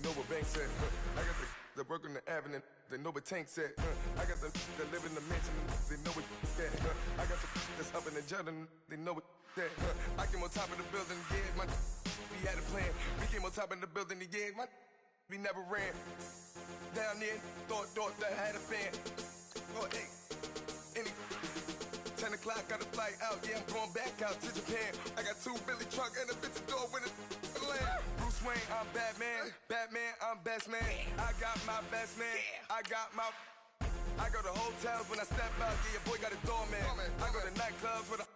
know what bank said. I got the work on the avenue, they know what tank said. I got the that live in the mansion, they know what that. I got some that's up in the jungle, they know what that. I came on top of the building, yeah, my we had a plan. We came on top of the building, yeah, my we never ran. Down there, thought that I had a fan. Oh, hey, any 10 o'clock, got a flight out, yeah, I'm going back out to Japan. I got 2 Billy truck and a bitch door with a land. Bruce Wayne, I'm Batman. Batman, I'm best man. I got my best man. I go to hotels when I step out. Yeah, your boy got a doorman. I go to nightclubs with a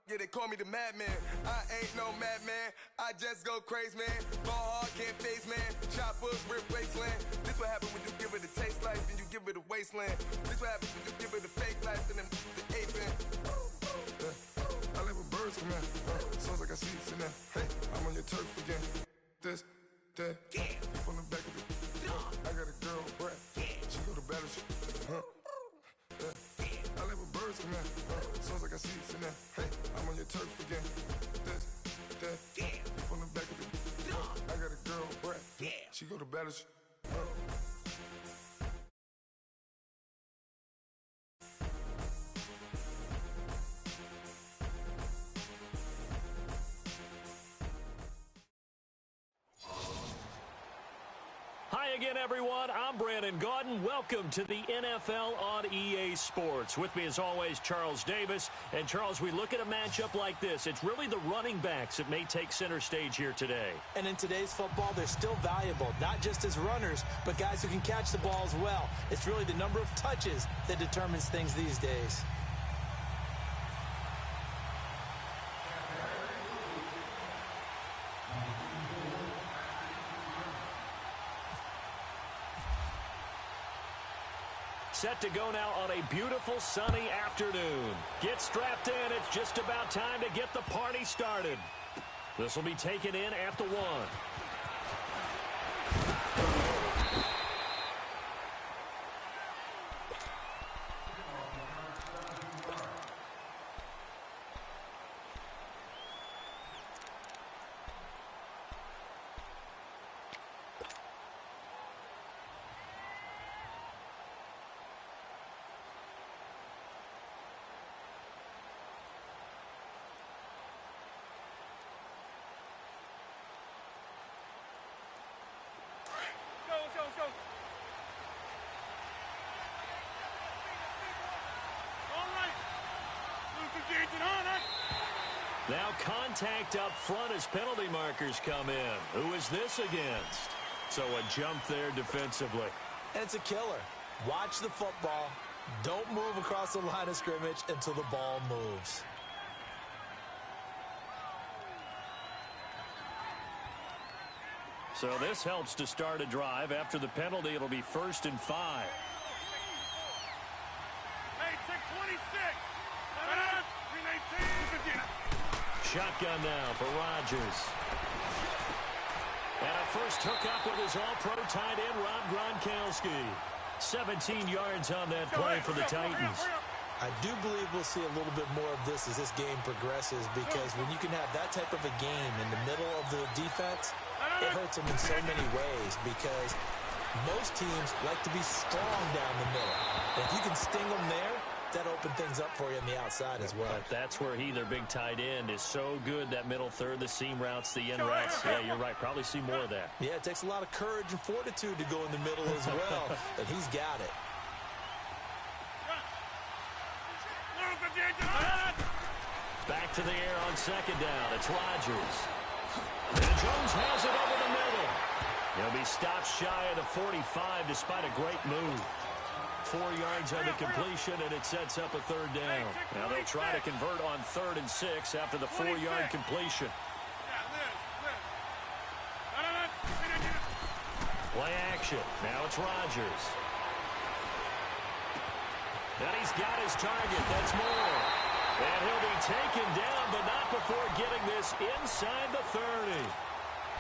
yeah, they call me the madman. I ain't no madman. I just go crazy, man. Ball hard, can't face, man. Choppers, rip wasteland. This what happens when you give it a taste life and you give it a wasteland. This what happens when you give it a fake life and then the ape in. I live with birds come in. Sounds like I see it in there. Hey, I'm on your turf again. This, that, from the back of the I got a girl, Brad. She go to battle shit. I live with birds come in. Sounds like I see it in there. Hey, I'm on your turf again. This, that, from the back of the I got a girl, Brad. She go to battle shit. Hi again, everyone. I'm Brandon Gaudin. Welcome to the NFL on EA Sports. With me, as always, Charles Davis. And, Charles, we look at a matchup like this. It's really the running backs that may take center stage here today. And in today's football, they're still valuable, not just as runners, but guys who can catch the ball as well. It's really the number of touches that determines things these days. Set to go now on a beautiful sunny afternoon. Get strapped in. It's just about time to get the party started. This will be taken in at the 1. Let's go. All right. Now contact up front as penalty markers come in. Who is this against? So a jump there defensively. And it's a killer. Watch the football. Don't move across the line of scrimmage until the ball moves. So this helps to start a drive. After the penalty, it'll be 1st and 5. Hey, check 26. 319. Shotgun now for Rodgers. And a first hookup with his all-pro tight end, Rob Gronkowski. 17 yards on that play for the Titans. I do believe we'll see a little bit more of this as this game progresses, because when you can have that type of a game in the middle of the defense, it hurts them in so many ways, because most teams like to be strong down the middle. And if you can sting them there, that opens things up for you on the outside as well. But that's where their big tight end, is so good, that middle third, the seam routes, the end routes. Yeah, you're right. Probably see more of that. Yeah, it takes a lot of courage and fortitude to go in the middle as well, and he's got it. Back to the air on second down. It's Rodgers. And Jones has it over the middle. He'll be stopped shy of the 45 despite a great move. 4 yards on the completion, and it sets up a 3rd down. Now they'll try to convert on 3rd and 6 after the 4-yard completion. Play action. Now it's Rodgers. And he's got his target. That's more. And he'll be taken down, but not before getting this inside the 30.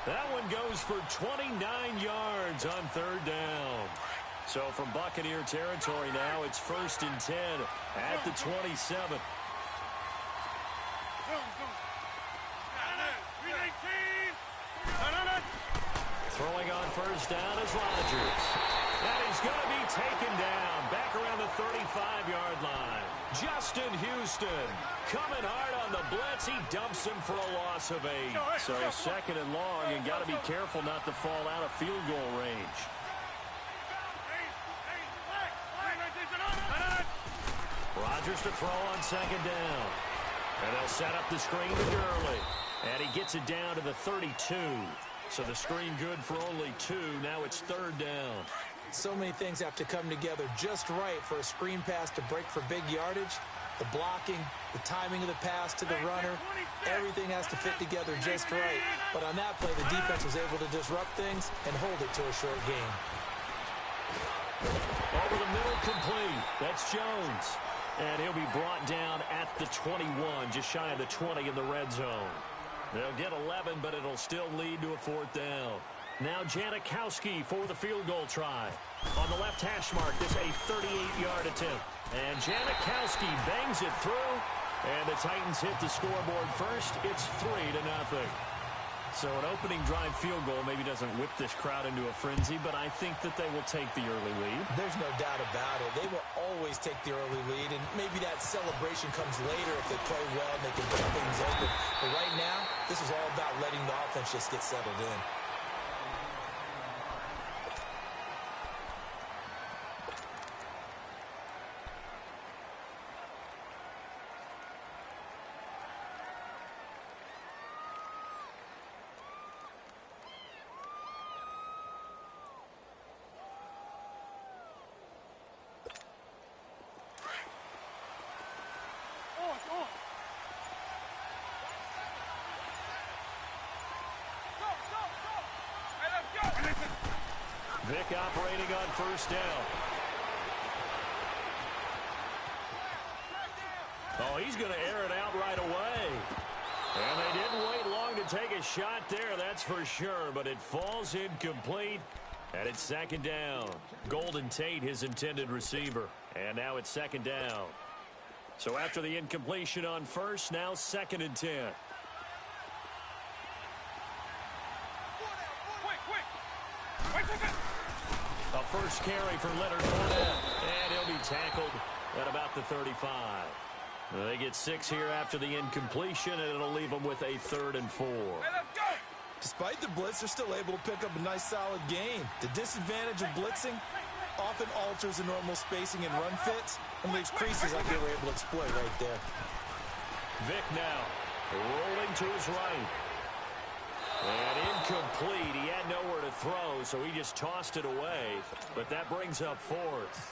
That one goes for 29 yards on 3rd down. So from Buccaneer territory now, it's 1st and 10 at the 27. Throwing on first down is Rodgers. And he's going to be taken down back around the 35-yard line. Justin Houston coming hard on the blitz. He dumps him for a loss of 8. So second and long, and got to be careful not to fall out of field goal range. Rodgers to throw on second down. And they'll set up the screen to Gurley. And he gets it down to the 32. So the screen good for only 2. Now it's third down. So many things have to come together just right for a screen pass to break for big yardage. The blocking, the timing of the pass to the runner, everything has to fit together just right. But on that play, the defense was able to disrupt things and hold it to a short game. Over the middle, complete. That's Jones. And he'll be brought down at the 21, just shy of the 20 in the red zone. They'll get 11, but it'll still lead to a fourth down. Now Janikowski for the field goal try. On the left hash mark, this a 38-yard attempt. And Janikowski bangs it through. And the Titans hit the scoreboard first. It's 3-0. So an opening drive field goal maybe doesn't whip this crowd into a frenzy, but I think that they will take the early lead. There's no doubt about it. They will always take the early lead, and maybe that celebration comes later if they play well and they can put things open. But right now, this is all about letting the offense just get settled in. Vic operating on first down. Oh, he's going to air it out right away. And they didn't wait long to take a shot there, that's for sure. But it falls incomplete, and it's second down. Golden Tate, his intended receiver. And now it's second down. So after the incompletion on first, now second and 10. A first carry for Leonard Fournette, and he'll be tackled at about the 35. They get 6 here after the incompletion, and it'll leave them with a 3rd and 4. Despite the blitz, they're still able to pick up a nice, solid gain. The disadvantage of blitzing often alters the normal spacing and run fits and leaves creases like they were able to exploit right there. Vic now rolling to his right. And incomplete. He had nowhere to throw, so he just tossed it away. But that brings up 4th.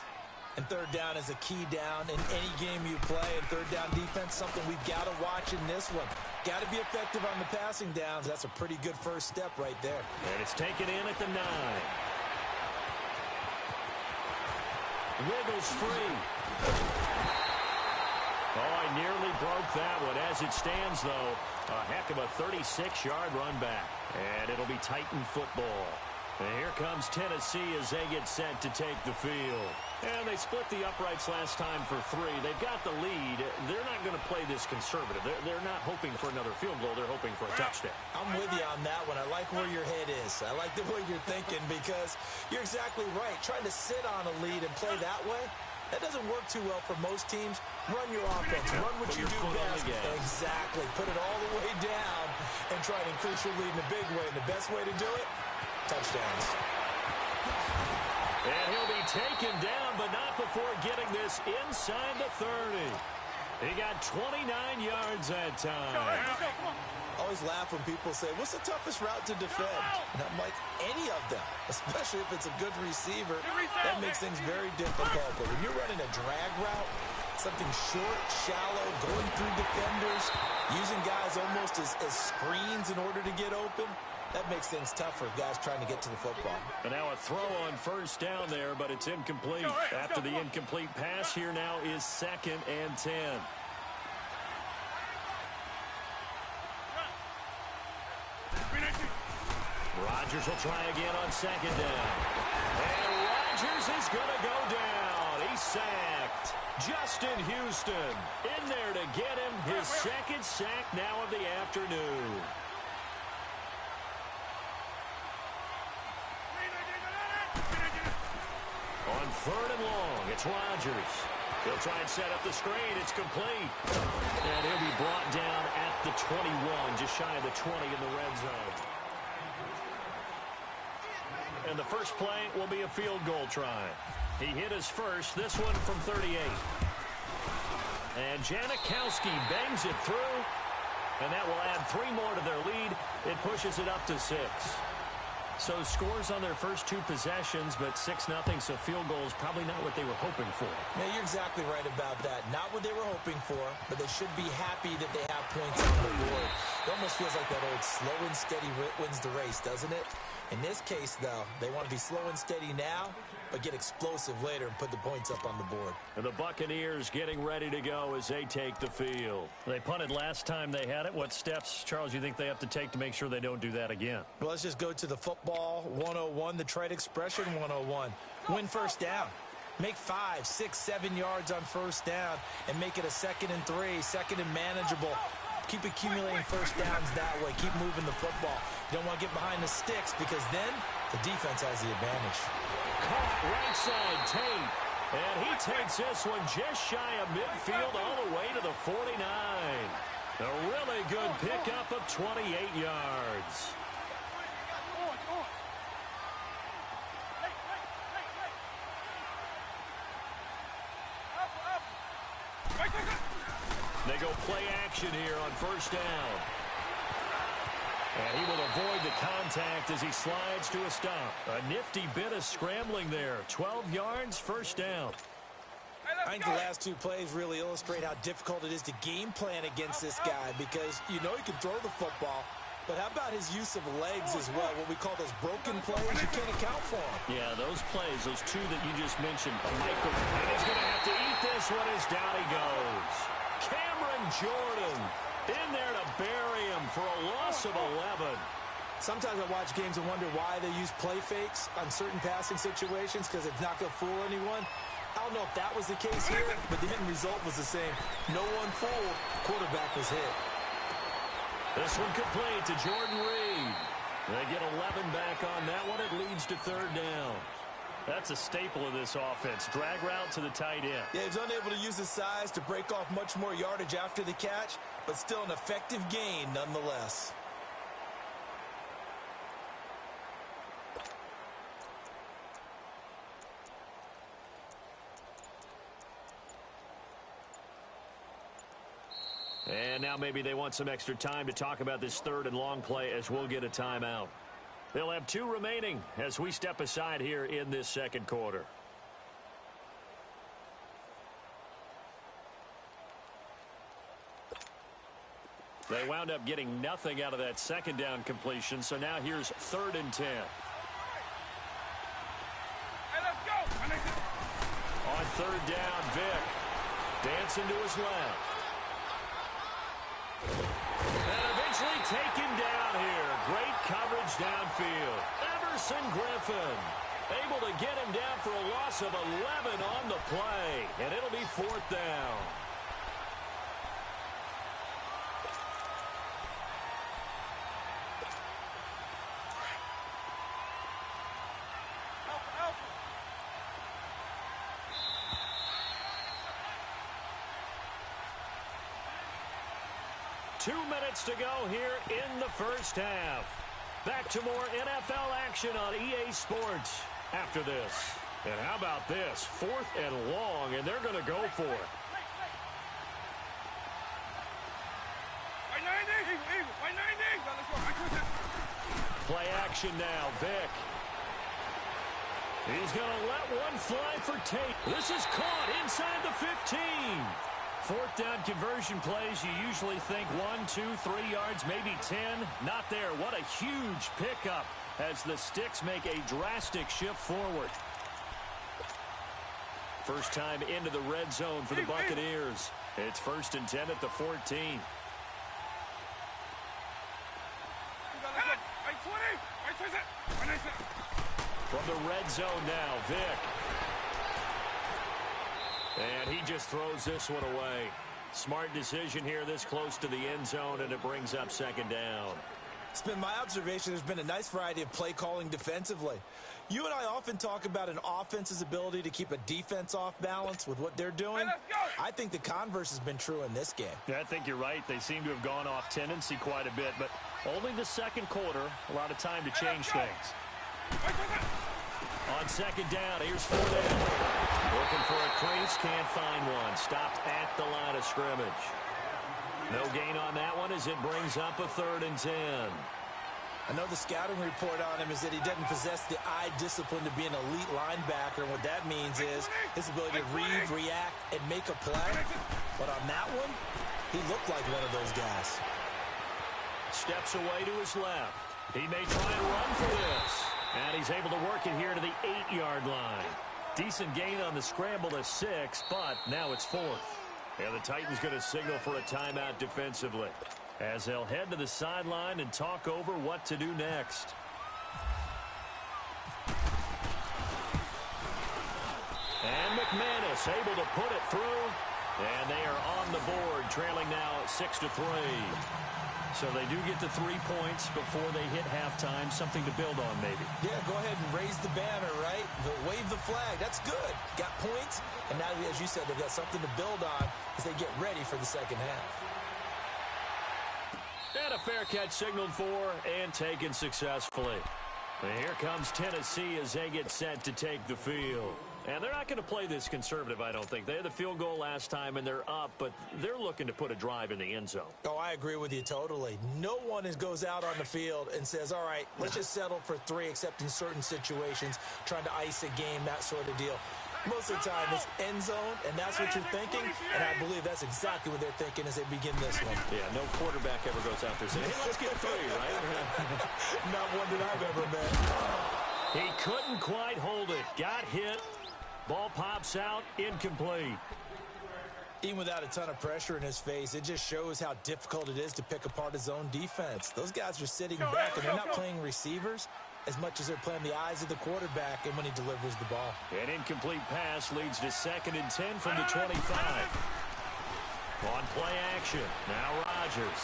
And third down is a key down in any game you play. And third down defense, something we've got to watch in this one. Got to be effective on the passing downs. That's a pretty good first step right there. And it's taken in at the 9. Wiggles free. Oh, I nearly broke that one. As it stands, though, a heck of a 36-yard run back. And it'll be Titan football. And here comes Tennessee as they get set to take the field. And they split the uprights last time for 3. They've got the lead. They're not going to play this conservative. They're not hoping for another field goal. They're hoping for a touchdown. I'm with you on that one. I like where your head is. I like the way you're thinking because you're exactly right. Trying to sit on a lead and play that way, that doesn't work too well for most teams. Run your offense. Run what you do best. Exactly. Put it all the way down and try to increase your lead in a big way. And the best way to do it, touchdowns. And he'll be taken down, but not before getting this inside the 30. He got 29 yards that time. I always laugh when people say, what's the toughest route to defend? And I'm like, any of them, especially if it's a good receiver. That makes things very difficult. But when you're running a drag route, something short, shallow, going through defenders, using guys almost as screens in order to get open, that makes things tough for guys trying to get to the football. And now a throw on first down there, but it's incomplete. After the incomplete pass, here now is 2nd and 10. Rodgers will try again on 2nd down. And Rodgers is going to go down. He's sacked. Justin Houston in there to get him his 2nd sack now of the afternoon. Third and long. It's Rodgers. He'll try and set up the screen. It's complete. And he'll be brought down at the 21, just shy of the 20 in the red zone. And the first play will be a field goal try. He hit his first, this one from 38. And Janikowski bangs it through. And that will add 3 more to their lead. It pushes it up to 6. So scores on their first 2 possessions, but 6-0, so field goal is probably not what they were hoping for. Yeah, you're exactly right about that. Not what they were hoping for, but they should be happy that they have points on the board. It almost feels like that old slow and steady wins the race, doesn't it? In this case, though, they want to be slow and steady now, but get explosive later and put the points up on the board. And the Buccaneers getting ready to go as they take the field. They punted last time they had it. What steps, Charles, you think they have to take to make sure they don't do that again? Well, let's just go to the football 101, the trade expression 101. Win first down. Make 5, 6, 7 yards on first down and make it a 2nd and 3, 2nd and manageable. Keep accumulating first downs that way. Keep moving the football. You don't want to get behind the sticks because then the defense has the advantage. Caught right side, Tate. And he takes this one just shy of midfield all the way to the 49. A really good pickup of 28 yards. They go play action here on first down. And he will avoid the contact as he slides to a stop. A nifty bit of scrambling there. 12 yards, first down. I think the last 2 plays really illustrate how difficult it is to game plan against this guy because you know he can throw the football, but how about his use of legs as well? What we call those broken plays, you can't account for them. Yeah, those plays, those 2 that you just mentioned, Michael, and he's going to have to eat this one as down he goes. Cameron Jordan in there to bury him for a loss of 11. Sometimes I watch games and wonder why they use play fakes on certain passing situations because it's not going to fool anyone. I don't know if that was the case here, but the end result was the same. No one fooled. Quarterback was hit. This one complete to Jordan Reed. They get 11 back on that one. It leads to third down. That's a staple of this offense. Drag route to the tight end. Yeah, he's unable to use his size to break off much more yardage after the catch, but still an effective gain nonetheless. And now maybe they want some extra time to talk about this third and long play as we'll get a timeout. They'll have 2 remaining as we step aside here in this second quarter. They wound up getting nothing out of that second down completion, so now here's 3rd and 10. Hey, let's go. On 3rd down, Vick dancing to his left. And eventually taken down here. Great coverage downfield. Everson Griffin able to get him down for a loss of 11 on the play. And it'll be 4th down. Help. 2 minutes to go here in the first half. Back to more NFL action on EA Sports after this. And how about this? 4th and long, and they're going to go for it. Play action now, Vick. He's going to let one fly for Tate. This is caught inside the 15. 4th down conversion plays, you usually think 1, 2, 3 yards, maybe 10. Not there. What a huge pickup as the Sticks make a drastic shift forward. First time into the red zone for the Buccaneers. It's 1st and 10 at the 14. From the red zone now, Vick. And he just throws this one away. Smart decision here this close to the end zone, and it brings up 2nd down. It's been my observation there's been a nice variety of play calling defensively. You and I often talk about an offense's ability to keep a defense off balance with what they're doing. I think the converse has been true in this game. Yeah, I think you're right. They seem to have gone off tendency quite a bit, but only the second quarter, a lot of time to change things. On second down, here's Fournette. Looking for a crease, can't find one. Stopped at the line of scrimmage. No gain on that one as it brings up a 3rd and 10. I know the scouting report on him is that he doesn't possess the eye discipline to be an elite linebacker. And what that means is his ability to read, react, and make a play. But on that one, he looked like one of those guys. Steps away to his left. He may try and run for this. And he's able to work it here to the 8-yard line. Decent gain on the scramble to 6, but now it's 4th. And the Titans going to signal for a timeout defensively, as they'll head to the sideline and talk over what to do next. And McManus able to put it through. And they are on the board, trailing now 6-3. So they do get the 3 points before they hit halftime. Something to build on, maybe. Yeah, go ahead and raise the banner, right? Wave the flag. That's good. Got points. And now, as you said, they've got something to build on as they get ready for the second half. And a fair catch signaled for and taken successfully. And here comes Tennessee as they get set to take the field. And they're not going to play this conservative, I don't think. They had the field goal last time, and they're up, but they're looking to put a drive in the end zone. Oh, I agree with you totally. No one goes out on the field and says, all right, let's just settle for 3, except in certain situations, trying to ice a game, that sort of deal. Most of the time, it's end zone, and that's what you're thinking, and I believe that's exactly what they're thinking as they begin this one. Yeah, no quarterback ever goes out there saying, hey, let's get 3, right? Not one that I've ever met. He couldn't quite hold it. Got hit. Ball pops out, incomplete. Even without a ton of pressure in his face, it just shows how difficult it is to pick apart his own defense. Those guys are sitting back, and they're not playing receivers as much as they're playing the eyes of the quarterback and when he delivers the ball. An incomplete pass leads to 2nd and 10 from the 25. On play action, now Rodgers.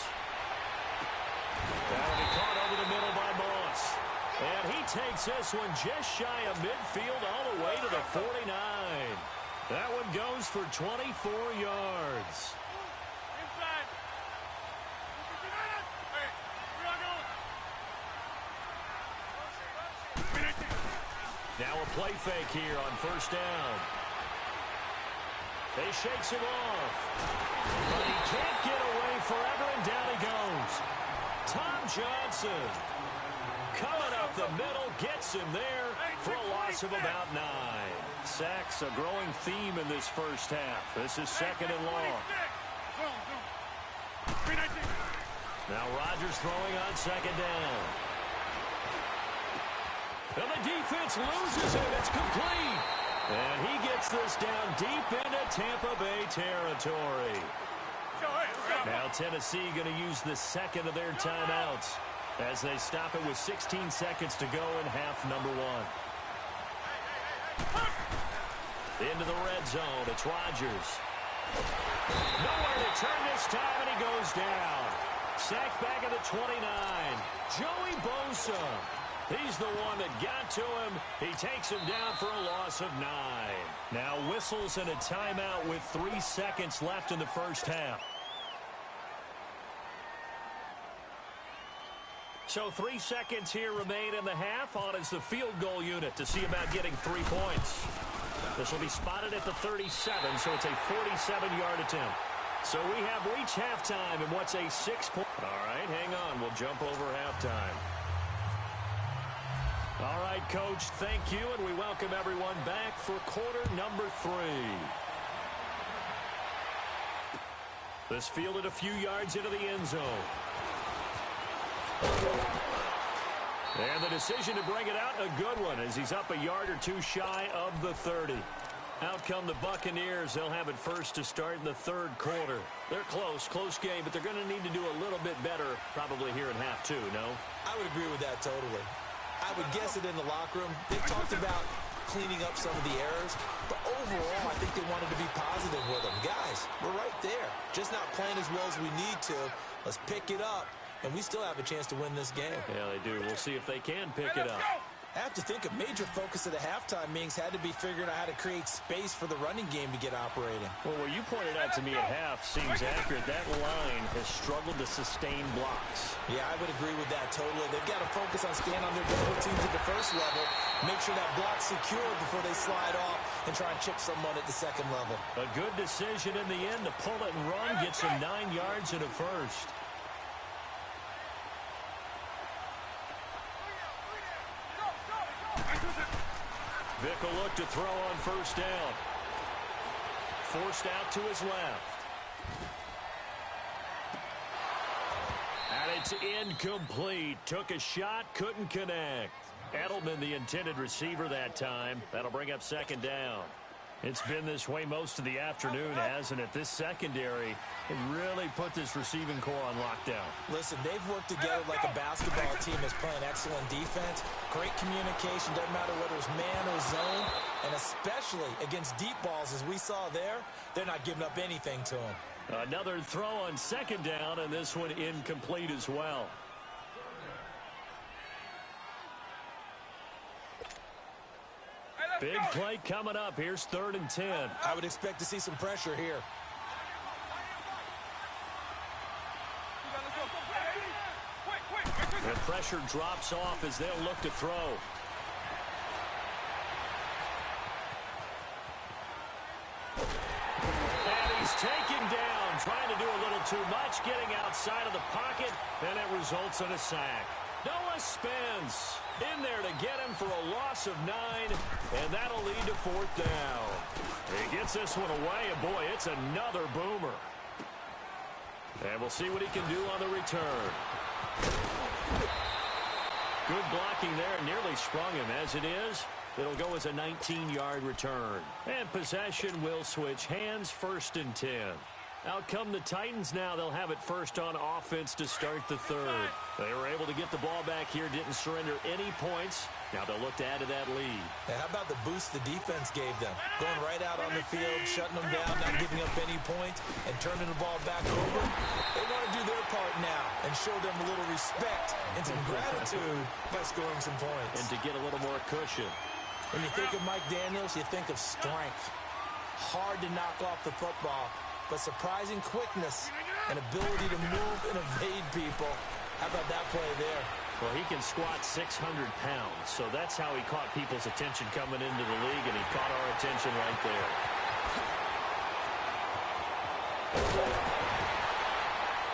That'll be caught over the middle by Moss. And he takes this one just shy of midfield all the way to the 49. That one goes for 24 yards. Inside. Hey, we're not going. Now a play fake here on 1st down. He shakes him off. But he can't get away forever, and down he goes. Tom Johnson coming up the middle, gets him there for a loss of about 9. Sacks, a growing theme in this first half. This is 2nd and long. Now Rodgers throwing on 2nd down. And the defense loses it. It's complete. And he gets this down deep into Tampa Bay territory. Now Tennessee going to use the 2nd of their timeouts as they stop it with 16 seconds to go in half number 1. Into the red zone. It's Rodgers. Nowhere to turn this time, and he goes down. Sacked back at the 29. Joey Bosa. He's the one that got to him. He takes him down for a loss of 9. Now whistles and a timeout with 3 seconds left in the first half. So 3 seconds here remain in the half. On is the field goal unit to see about getting 3 points. This will be spotted at the 37, so it's a 47-yard attempt. So we have reached halftime in what's a 6-point. All right, hang on. We'll jump over halftime. All right, Coach, thank you, and we welcome everyone back for quarter number 3. This fielded a few yards into the end zone. And the decision to bring it out, a good one, as he's up a yard or 2 shy of the 30. Out come the Buccaneers. They'll have it first to start in the 3rd quarter. They're close game, but they're going to need to do a little bit better probably here in half 2, no? I would agree with that totally. I would guess it in the locker room. They talked about cleaning up some of the errors, but overall, I think they wanted to be positive with them. Guys, we're right there. Just not playing as well as we need to. Let's pick it up. And we still have a chance to win this game. Yeah, they do. We'll see if they can pick it up. I have to think a major focus of the halftime meetings had to be figuring out how to create space for the running game to get operating. Well, what you pointed out to me at half seems accurate. That line has struggled to sustain blocks. Yeah, I would agree with that totally. They've got to focus on staying on their double teams at the first level, make sure that block's secure before they slide off and try and chip someone at the second level. A good decision in the end to pull it and run, gets him 9 yards and a first. Vick will look to throw on first down. Forced out to his left. And it's incomplete. Took a shot, couldn't connect. Edelman, the intended receiver that time. That'll bring up second down. It's been this way most of the afternoon, hasn't it? This secondary can really put this receiving core on lockdown. Listen, they've worked together like a basketball team that's playing excellent defense. Great communication, doesn't matter whether it's man or zone. And especially against deep balls, as we saw there, they're not giving up anything to them. Another throw on second down, and this one incomplete as well. Big play coming up. Here's 3rd and 10. I would expect to see some pressure here. The pressure drops off as they'll look to throw. And he's taken down, trying to do a little too much, getting outside of the pocket, and it results in a sack. Noah Spence in there to get him for a loss of 9, and that'll lead to 4th down. He gets this one away, and boy, it's another boomer. And we'll see what he can do on the return. Good blocking there, nearly sprung him. As it is, it'll go as a 19-yard return. And possession will switch hands, 1st and 10. Out come the Titans now. They'll have it first on offense to start the 3rd. They were able to get the ball back here, didn't surrender any points. Now they'll look to add to that lead. Now, how about the boost the defense gave them? Going right out on the field, shutting them down, not giving up any points, and turning the ball back over. They want to do their part now and show them a little respect and some gratitude by scoring some points. And to get a little more cushion. When you think of Mike Daniels, you think of strength. Hard to knock off the football, but surprising quickness and ability to move and evade people. How about that play there? Well, he can squat 600 pounds, so that's how he caught people's attention coming into the league, and he caught our attention right there.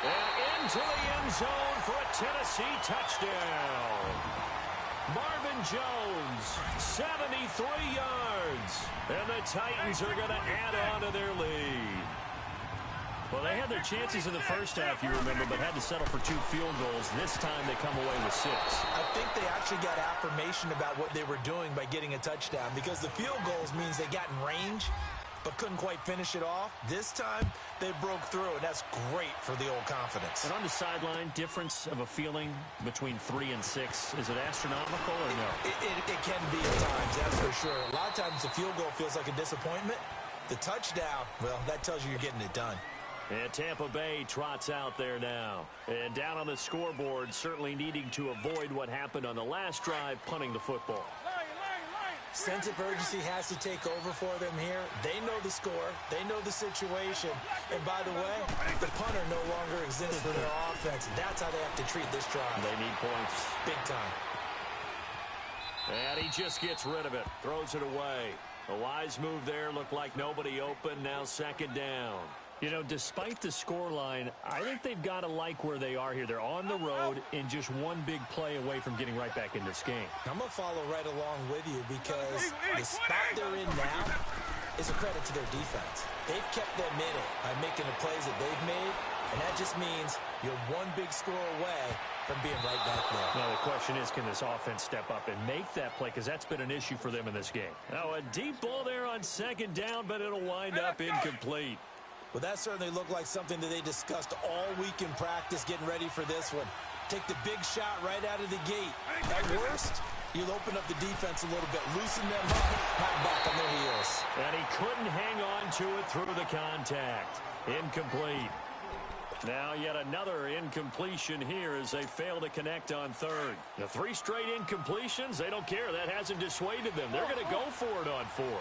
And into the end zone for a Tennessee touchdown. Marvin Jones, 73 yards, and the Titans are going to add on to their lead. Well, they had their chances in the first half, you remember, but had to settle for 2 field goals. This time they come away with 6. I think they actually got affirmation about what they were doing by getting a touchdown, because the field goals means they got in range but couldn't quite finish it off. This time they broke through, and that's great for the old confidence. And on the sideline, difference of a feeling between 3 and 6, is it astronomical or no? It can be at times, that's for sure. A lot of times the field goal feels like a disappointment. The touchdown, well, that tells you you're getting it done. And Tampa Bay trots out there now. And down on the scoreboard, certainly needing to avoid what happened on the last drive, punting the football. Sense of urgency has to take over for them here. They know the score. They know the situation. And by the way, the punter no longer exists for their offense. That's how they have to treat this drive. They need points. Big time. And he just gets rid of it. Throws it away. A wise move there. Looked like nobody open. Now 2nd down. You know, despite the scoreline, I think they've got to like where they are here. They're on the road and just one big play away from getting right back in this game. I'm going to follow right along with you because the spot they're in now is a credit to their defense. They've kept them in it by making the plays that they've made, and that just means you're one big score away from being right back there. Now, the question is, can this offense step up and make that play? Because that's been an issue for them in this game. Now, a deep ball there on 2nd down, but it'll wind up incomplete. Well, that certainly looked like something that they discussed all week in practice, getting ready for this one. Take the big shot right out of the gate. At worst, you'll open up the defense a little bit, loosen them up, not back on their heels. And he couldn't hang on to it through the contact. Incomplete. Now yet another incompletion here as they fail to connect on third. The 3 straight incompletions, they don't care. That hasn't dissuaded them. They're going to go for it on fourth.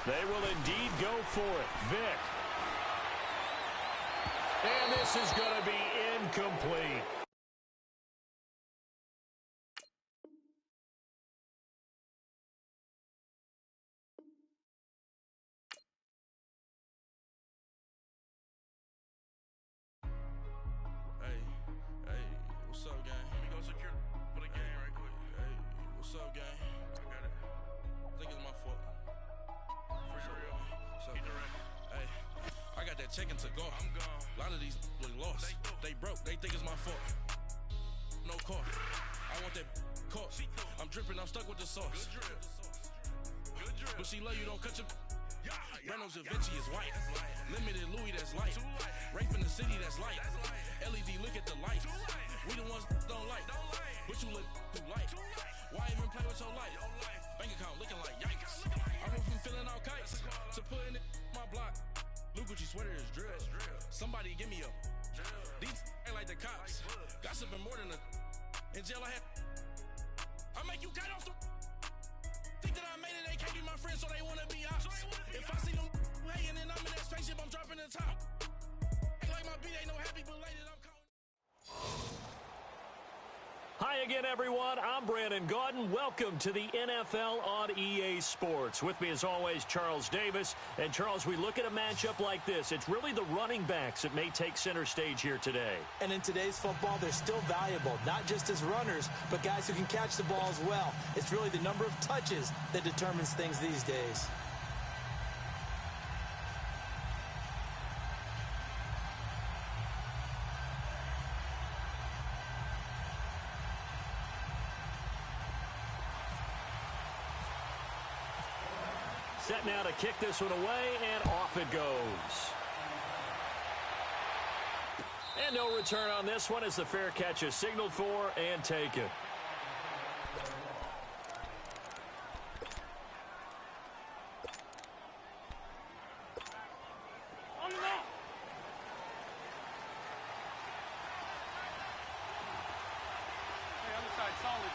They will indeed go for it. Vic. And this is going to be incomplete. What's up, gang? Let me go secure for the game right quick. Hey, what's up, gang? I got it. I think it's my fault. For real. Keep the rest. Hey, I got that check-in to go. I'm gone. A lot of these look lost. They broke. They think it's my fault. No car. I want that car. I'm dripping. I'm stuck with the sauce. Good drip. Good drip. But she love you. Don't cut your... Brano Da Vinci is white. Limited Louis, that's light. Rape in the city, that's light. LED, look at the lights. We the ones don't like. But you look too light. Why even play with your life? Bank account looking like yikes. I went from filling out kites to putting it in my block. Blue Gucci sweater is drill. Somebody give me a. These ain't like the cops. Gossiping more than a. In jail I had. I make you cut off the. Think that I made it, they can't be my friends, so they wanna be ops. If I see them hating and I'm in that spaceship, I'm dropping the top. Ain't like my beat ain't no happy belated, I'm calling. Hi again, everyone. I'm Brandon Gaudin. Welcome to the NFL on EA Sports. With me, as always, Charles Davis. And, Charles, we look at a matchup like this. It's really the running backs that may take center stage here today. And in today's football, they're still valuable, not just as runners, but guys who can catch the ball as well. It's really the number of touches that determines things these days. Set now to kick this one away, and off it goes. And no return on this one as the fair catch is signaled for and taken. On the ball. Hey, other side, solid.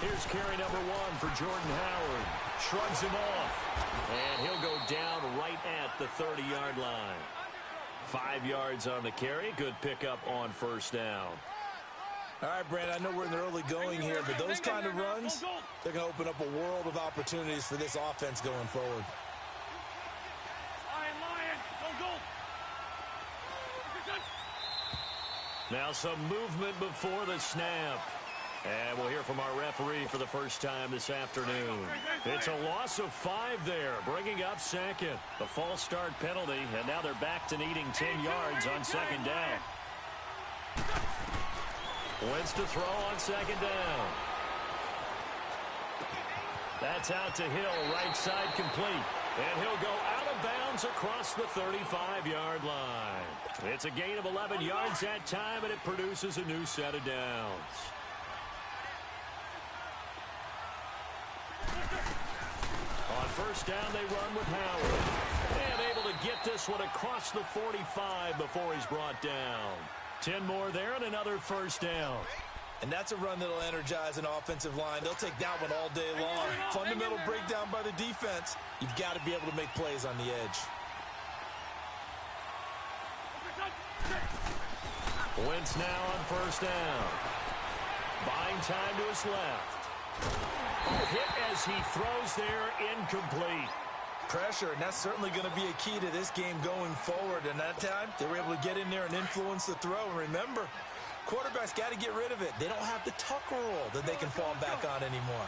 Here's carry number 1 for Jordan Howard. Shrugs him off. And he'll go down right at the 30-yard line. 5 yards on the carry. Good pickup on first down. All right, Brandon, I know we're in the early going here, but those kind of runs, they're going to open up a world of opportunities for this offense going forward. Now some movement before the snap. And we'll hear from our referee for the first time this afternoon. It's a loss of 5 there, bringing up second. The false start penalty, and now they're back to needing 10 yards on second down. Wentz to throw on second down. That's out to Hill, right side complete. And he'll go out of bounds across the 35-yard line. It's a gain of 11 yards that time, and it produces a new set of downs. On first down, they run with Howard. And able to get this one across the 45 before he's brought down. 10 more there and another first down. And that's a run that'll energize an offensive line. They'll take that one all day long. Fundamental breakdown by the defense. You've got to be able to make plays on the edge. Wentz now on first down. Buying time to his left. Hit as he throws there, incomplete. Pressure, and that's certainly going to be a key to this game going forward. And that time, they were able to get in there and influence the throw. And remember, quarterbacks got to get rid of it. They don't have the tuck rule that they can fall back on anymore.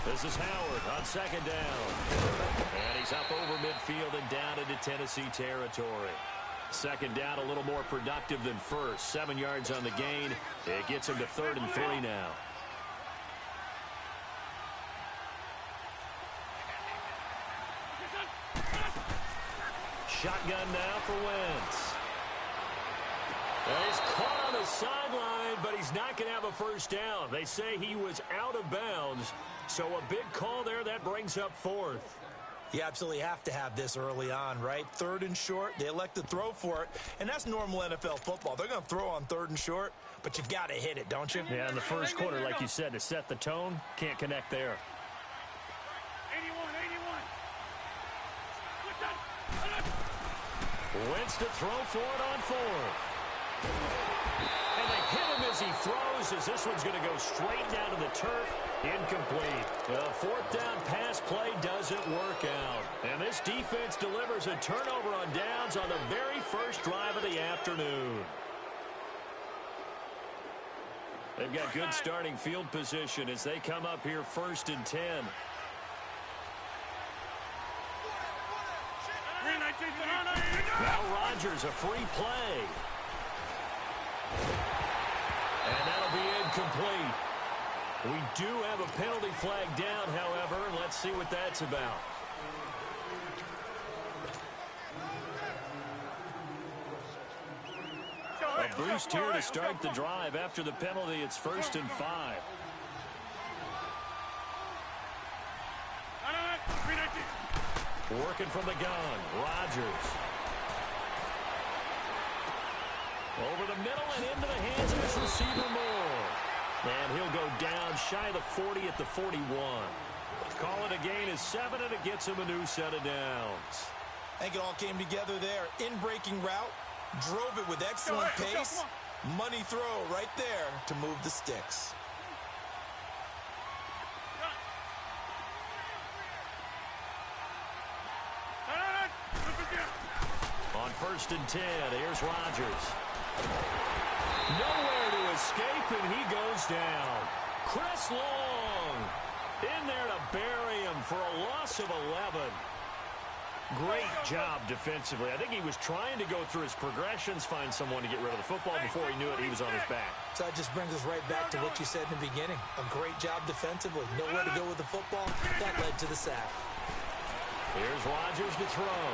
This is Howard on second down. And he's up over midfield and down into Tennessee territory. Second down, a little more productive than first. 7 yards on the gain. It gets him to 3rd and 3 now. Shotgun now for Wentz. He's caught on the sideline, but he's not going to have a first down. They say he was out of bounds, so a big call there. That brings up fourth. You absolutely have to have this early on, right? 3rd and short, they elect to throw for it, and that's normal NFL football. They're going to throw on 3rd and short, but you got to hit it, don't you? Yeah, in the first quarter, like you said, to set the tone, can't connect there. 81. Wentz to throw for it on 4th. And they hit him as he throws, as this one's going to go straight down to the turf. Incomplete. The 4th down pass play doesn't work out. And this defense delivers a turnover on downs on the very first drive of the afternoon. They've got good starting field position as they come up here 1st and 10. Now Rodgers, a free play. And that'll be incomplete. We do have a penalty flag down, however. Let's see what that's about. A boost here to start the drive. After the penalty, it's 1st and 5. Working from the gun, Rodgers. Over the middle and into the hands of his receiver Moore. And he'll go down shy of the 40 at the 41. Call it a gain of 7, and it gets him a new set of downs. I think it all came together there. In-breaking route, drove it with excellent pace. Money throw right there to move the sticks. On 1st and 10, here's Rodgers. Nowhere to escape, and he goes down. Chris Long in there to bury him for a loss of 11. Great job defensively. I think he was trying to go through his progressions, find someone to get rid of the football. Before he knew it, he was on his back. So that just brings us right back to what you said in the beginning. A great job defensively. Nowhere to go with the football. That led to the sack. Here's Rodgers to throw.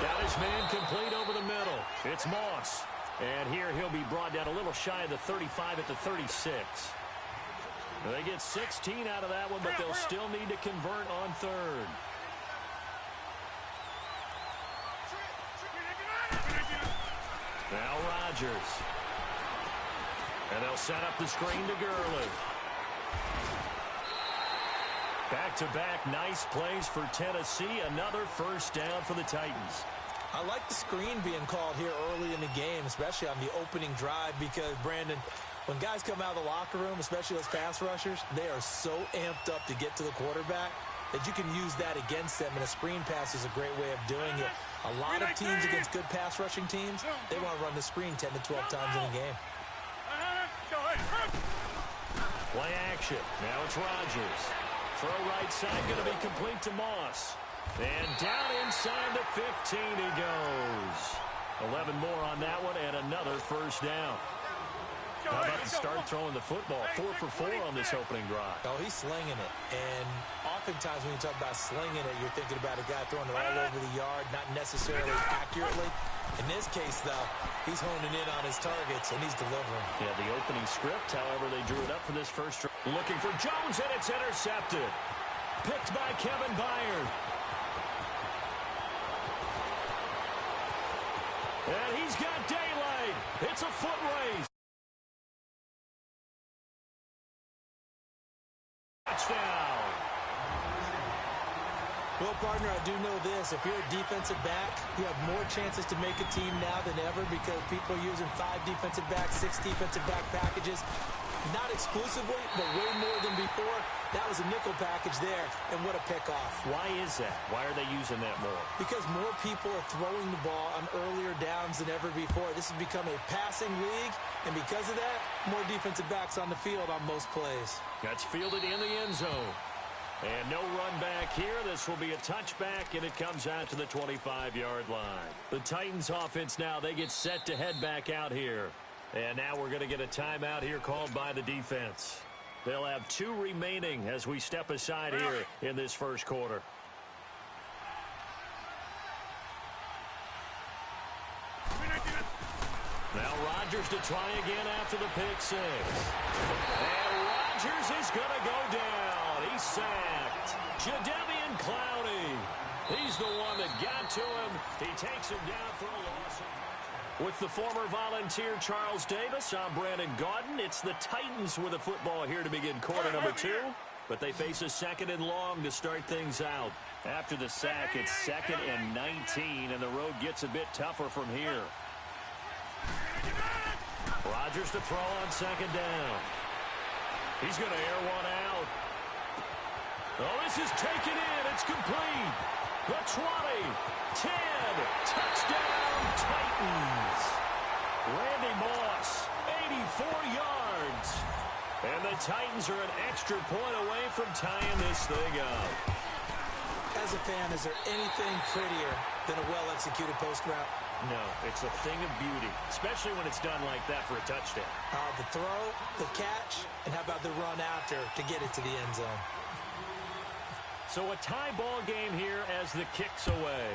Got his man complete over the middle. It's Moss. And here he'll be brought down a little shy of the 35 at the 36. They get 16 out of that one, but they'll still need to convert on 3rd. Now Rodgers. And they'll set up the screen to Gurley. Back-to-back nice plays for Tennessee. Another first down for the Titans. I like the screen being called here early in the game, especially on the opening drive, because, Brandon, when guys come out of the locker room, especially those pass rushers, they are so amped up to get to the quarterback that you can use that against them, and a screen pass is a great way of doing it. A lot of teams against good pass rushing teams, they want to run the screen 10 to 12 times in a game. Play action. Now it's Rodgers. Throw right side going to be complete to Moss. And down inside the 15 he goes. 11 more on that one and another first down. How about to start throwing the football? 4 for 4 on this opening drive. Oh, he's slinging it. And oftentimes when you talk about slinging it, you're thinking about a guy throwing it all over the yard, not necessarily accurately. In this case, though, he's honing in on his targets, and he's delivering. Yeah, the opening script, however, they drew it up for this first drive. Looking for Jones, and it's intercepted. Picked by Kevin Byard. And he's got daylight. It's a foot race. Touchdown. Well, partner, I do know this. If you're a defensive back, you have more chances to make a team now than ever because people are using 5 defensive backs, 6 defensive back packages. Not exclusively, but way more than before. That was a nickel package there, and what a pickoff. Why is that? Why are they using that more? Because more people are throwing the ball on earlier downs than ever before. This has become a passing league, and because of that, more defensive backs on the field on most plays. That's fielded in the end zone. And no run back here. This will be a touchback, and it comes out to the 25-yard line. The Titans offense now, they get set to head back out here. And now we're going to get a timeout here called by the defense. They'll have 2 remaining as we step aside here in this first quarter. Rodgers to try again after the pick six. And Rodgers is going to go down. He's sacked. Jadeveon Clowney. He's the one that got to him. He takes him down for a loss. With the former Volunteer Charles Davis, I'm Brandon Gaudin. It's the Titans with the football here to begin quarter number 2. But they face a 2nd and long to start things out. After the sack, it's 2nd and 19, and the road gets a bit tougher from here. Rodgers to throw on 2nd down. He's going to air one out. Oh, this is taken in. It's complete. The 20, 10, touchdown Titans. Randy Moss, 84 yards. And the Titans are an extra point away from tying this thing up. As a fan, is there anything prettier than a well-executed post route? No, it's a thing of beauty, especially when it's done like that for a touchdown. The throw, the catch, and how about the run after to get it to the end zone? So a tie ball game here as the kick's away.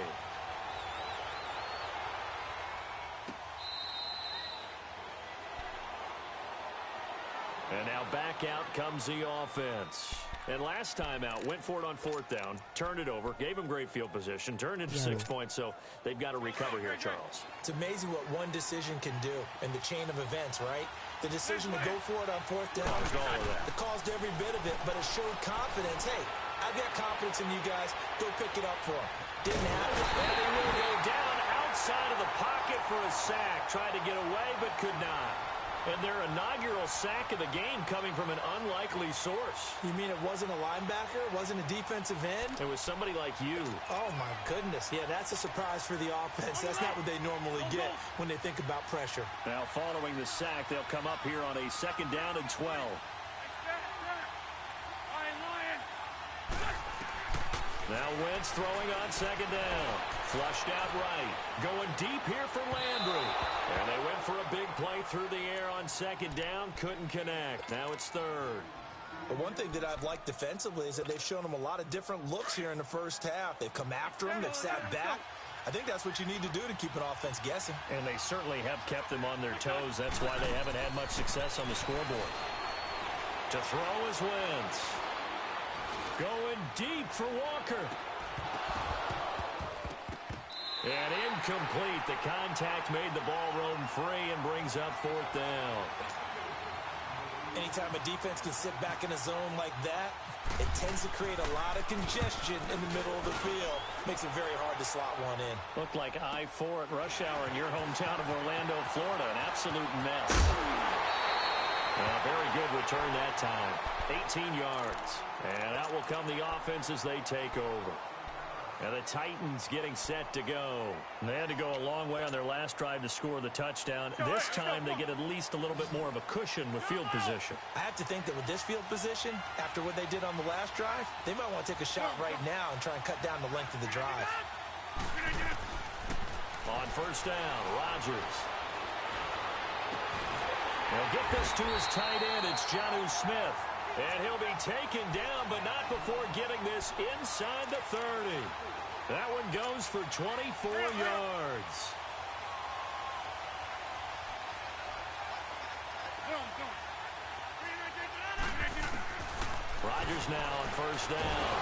And now back out comes the offense. And last time out, went for it on 4th down, turned it over, gave them great field position, turned into 6 points, so they've got to recover here, Charles. It's amazing what one decision can do in the chain of events, right? The decision to go for it on 4th down, it caused every bit of it, but it showed confidence. Hey, I've got confidence in you guys. Go pick it up for them. Didn't happen. And he will go down outside of the pocket for a sack. Tried to get away, but could not. And their inaugural sack of the game coming from an unlikely source. You mean it wasn't a linebacker? It wasn't a defensive end? It was somebody like you. Oh, my goodness. Yeah, that's a surprise for the offense. That's not what they normally get when they think about pressure. Now, following the sack, they'll come up here on a 2nd down and 12. Now Wentz throwing on 2nd down. Flushed out right. Going deep here for Landry. And they went for a big play through the air on 2nd down. Couldn't connect. Now it's 3rd. But one thing that I've liked defensively is that they've shown them a lot of different looks here in the first half. They've come after them. They've sat back. I think that's what you need to do to keep an offense guessing. And they certainly have kept them on their toes. That's why they haven't had much success on the scoreboard. To throw is Wentz. Going deep for Walker. And incomplete. The contact made the ball roam free and brings up 4th down. Anytime a defense can sit back in a zone like that, it tends to create a lot of congestion in the middle of the field. Makes it very hard to slot one in. Looked like I-4 at rush hour in your hometown of Orlando, Florida. An absolute mess. Very good return that time. 18 yards. And out will come the offense as they take over. And the Titans getting set to go. They had to go a long way on their last drive to score the touchdown. This time they get at least a little bit more of a cushion with field position. I have to think that with this field position, after what they did on the last drive, they might want to take a shot right now and try and cut down the length of the drive. On 1st down, Rodgers. He'll get this to his tight end. It's Jonnu Smith. And he'll be taken down, but not before getting this inside the 30. That one goes for 24 yards. Rodgers now on 1st down.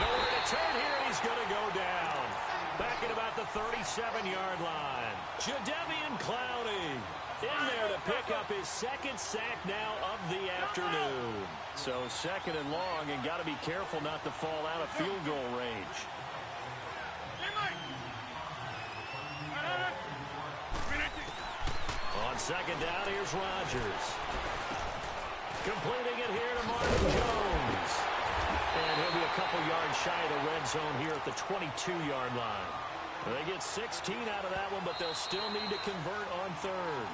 Nowhere to turn here, and he's going to go down. Back at about the 37-yard line. Jadeveon Clowney in there to pick up his 2nd sack now of the afternoon. So 2nd and long, and got to be careful not to fall out of field goal range. On 2nd down, here's Rodgers. Completing it here to Marvin Jones. And he'll be a couple yards shy of the red zone here at the 22-yard line. They get 16 out of that one, but they'll still need to convert on 3rd.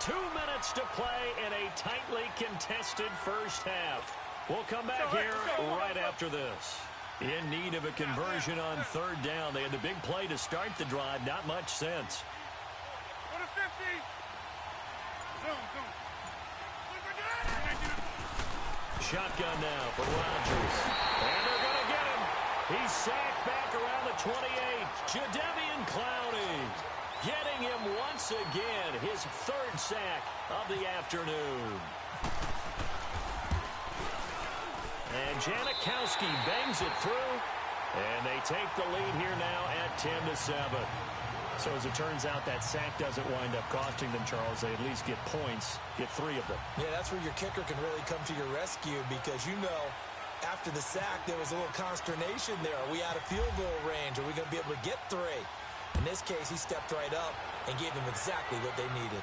Two minutes to play in a tightly contested first half. We'll come back here right after this. In need of a conversion on 3rd down. They had the big play to start the drive. Not much sense. Shotgun now for Rodgers. And they're going to get him. He's sacked back around the 28. Jadeveon Clowney getting him once again, his third sack of the afternoon. And Janikowski bangs it through, and they take the lead here now at 10-7. So as it turns out, that sack doesn't wind up costing them, Charles. They at least get points, get 3 of them. Yeah, that's where your kicker can really come to your rescue because, you know, after the sack, there was a little consternation there. Are we out of field goal range? Are we going to be able to get 3? In this case, he stepped right up and gave them exactly what they needed.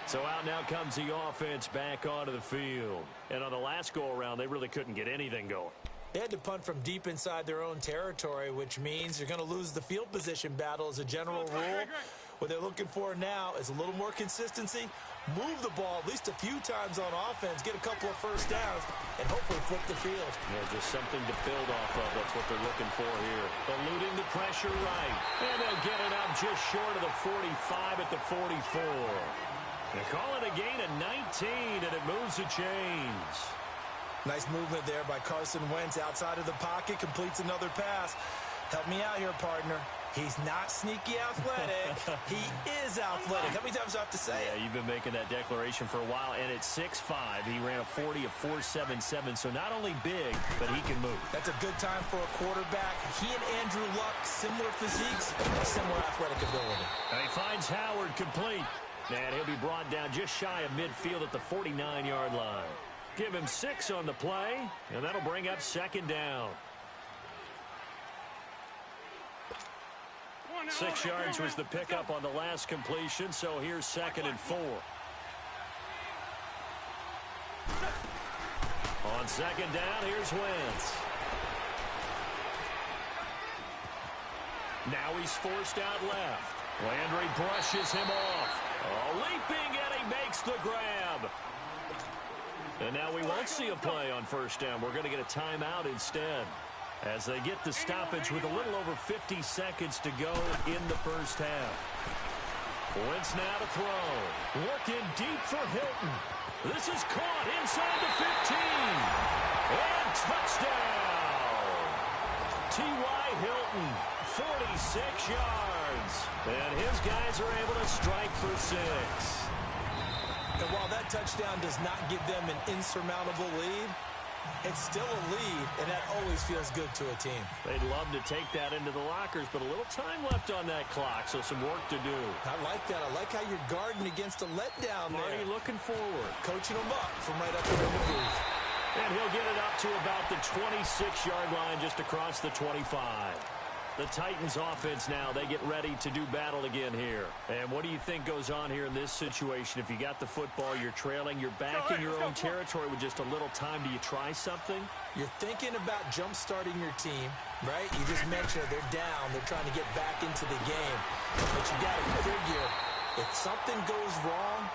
So out now comes the offense back onto the field. And on the last go-around, they really couldn't get anything going. They had to punt from deep inside their own territory, which means you're going to lose the field position battle as a general rule. What they're looking for now is a little more consistency, move the ball at least a few times on offense, get a couple of first downs, and hopefully flip the field. Yeah, just something to build off of. That's what they're looking for here. Eluding the pressure right. And they'll get it up just short of the 45 at the 44. They call it a gain of 19, and it moves the chains. Nice movement there by Carson Wentz outside of the pocket, completes another pass. Help me out here, partner. He's not sneaky athletic. He is athletic. How many times do I have to say it? Yeah, you've been making that declaration for a while, and at 6'5", he ran a 40 of 4.77, so not only big, but he can move. That's a good time for a quarterback. He and Andrew Luck, similar physiques, similar athletic ability. And he finds Howard complete. And he'll be brought down just shy of midfield at the 49-yard line. Give him 6 on the play, and that'll bring up second down. 6 yards was the pickup on the last completion, so here's 2nd and 4. On 2nd down, here's Wentz. Now he's forced out left. Landry brushes him off. Oh, leaping, and he makes the grab. And now we won't see a play on first down. We're going to get a timeout instead as they get the stoppage with a little over 50 seconds to go in the first half. Wentz now to throw. Working deep for Hilton. This is caught inside the 15. And touchdown. T.Y. Hilton, 46 yards. And his guys are able to strike for 6. And while that touchdown does not give them an insurmountable lead, it's still a lead, and that always feels good to a team. They'd love to take that into the lockers, but a little time left on that clock, so some work to do. I like that. I like how you're guarding against a letdown there. Marty looking forward. Coaching them up from right up there in the booth. And he'll get it up to about the 26-yard line just across the 25. The Titans offense now, they get ready to do battle again here. And what do you think goes on here in this situation? If you got the football, you're trailing, you're back in your own territory with just a little time. Do you try something? You're thinking about jump-starting your team, right? You just mentioned they're down. They're trying to get back into the game. But you got to figure, if something goes wrong,